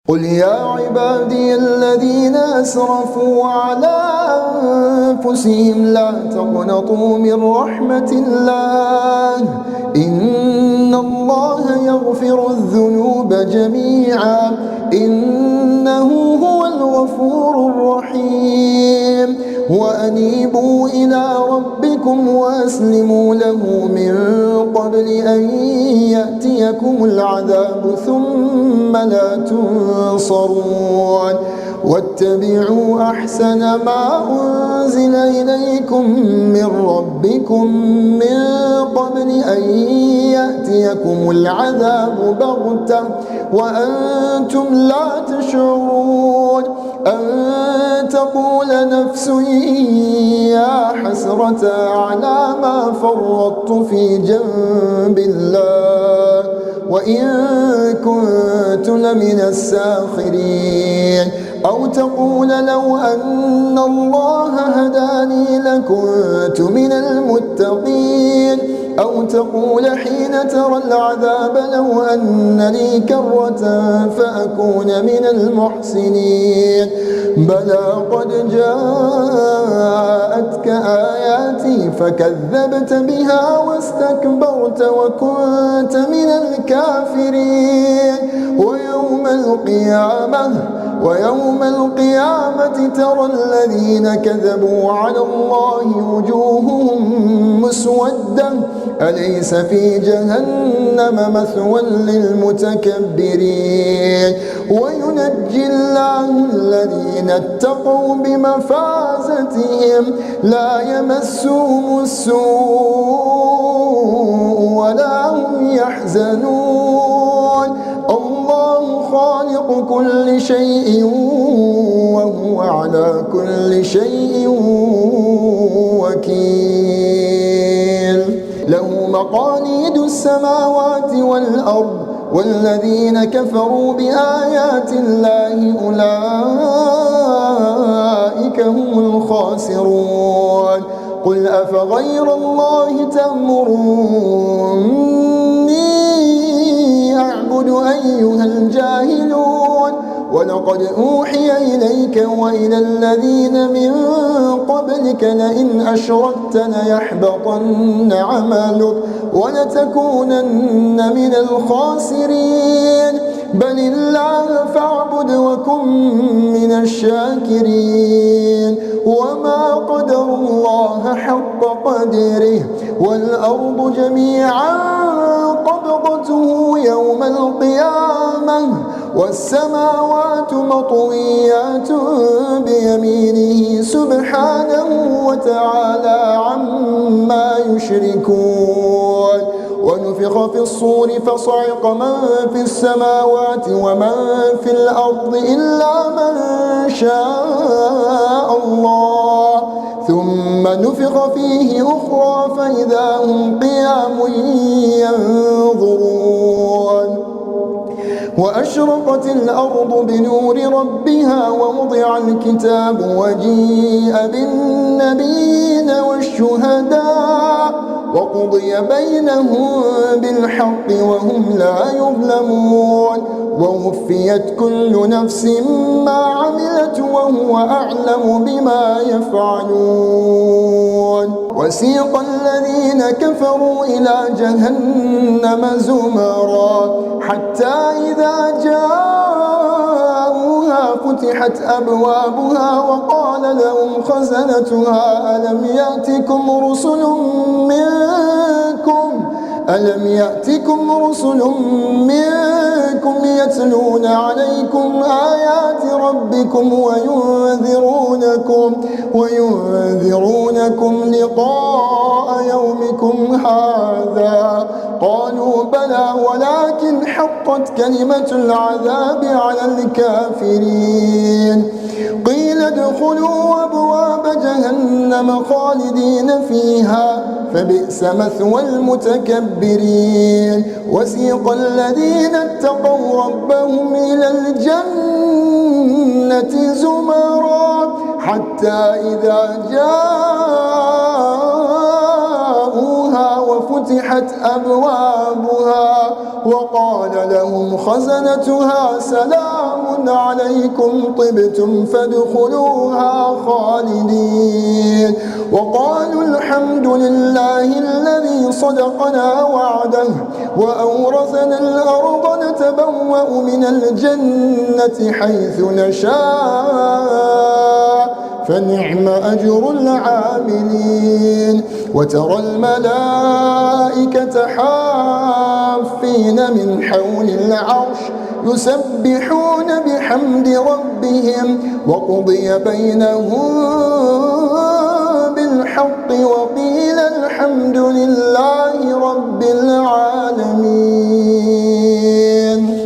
قل يا عبادي الذين أسرفوا على أنفسهم لا تقنطوا من رحمة الله إن الله يغفر الذنوب جميعا إنه هو الغفور الرحيم وأنيبوا إلى ربكم وأسلموا له من قبل أن يأتيكم العذاب ثم لا تنصرون واتبعوا أحسن ما أنزل إليكم من ربكم من قبل أن يأتيكم العذاب بغتة وأنتم لا تشعرون أن تقول نفس يا حسرة على ما فرطت في جنب الله وإن كنت لمن الساخرين أو تقول لو أن الله هداني لكنت من المتقين أو تقول حين ترى العذاب لو أن لي كرة فأكون من المحسنين بلى قد جاءتك آياتي فكذبت بها واستكبرت وكنت من الكافرين ويوم القيامة ترى الذين كذبوا على الله وجوههم مسودة أليس في جهنم مثوى للمتكبرين وينجي الله الذين اتقوا بمفازتهم لا يمسهم السوء ولا هم يحزنون الله خالق كل شيء وهو على كل شيء وكيل له مقاليد السماوات والأرض والذين كفروا بآيات الله أولئك هم الخاسرون قل أفغير الله تأمروني أعبد أيها الجاهلون ولقد أوحي إليك وإلى الذين من قبلك لئن أشركت ليحبطن عملك ولتكونن من الخاسرين بل الله فاعبد وكن من الشاكرين وما قدر الله حق قدره والأرض جميعا قبضته يوم القيامة والسماوات مطويات بيمينه سبحانه وتعالى عما يشركون ونفخ في الصور فصعق من في السماوات ومن في الأرض إلا من شاء الله ثم نفخ فيه أخرى فإذا هم قيام ينظرون وأشرقت الأرض بنور ربها ووضع الكتاب وجيء بالنبيين والشهداء وقضي بينهم بالحق وهم لا يظلمون ووفيت كل نفس ما عملت وهو أعلم بما يفعلون وسيق الذين كفروا إلى جهنم زمرا حتى إذا جاءوها فتحت أبوابها وقال لهم خزنتها ألم يأتكم رسل منكم يتلون عليكم آيات ربكم وينذرونكم لقاء يومكم هذا قالوا بلى ولكن حقت كلمة العذاب على الكافرين قيل ادخلوا أبواب جهنم خالدين فيها فبئس مثوى المتكبرين وسيق الذين اتقوا ربهم إلى الجنة زمرا حتى إذا جاءوها وفتحت أبوابها وقال لهم خزنتها سلام عليكم طبتم فادخلوها خالدين وقالوا الحمد لله الذي صدقنا وعده وأورثنا الأرض نتبوأ من الجنة حيث نشاء فنعم أجر العاملين وترى الملائكة حافين من حول العرش يسبحون بحمد ربهم وقضي بينهم بالحق وقيل الحمد لله رب العالمين.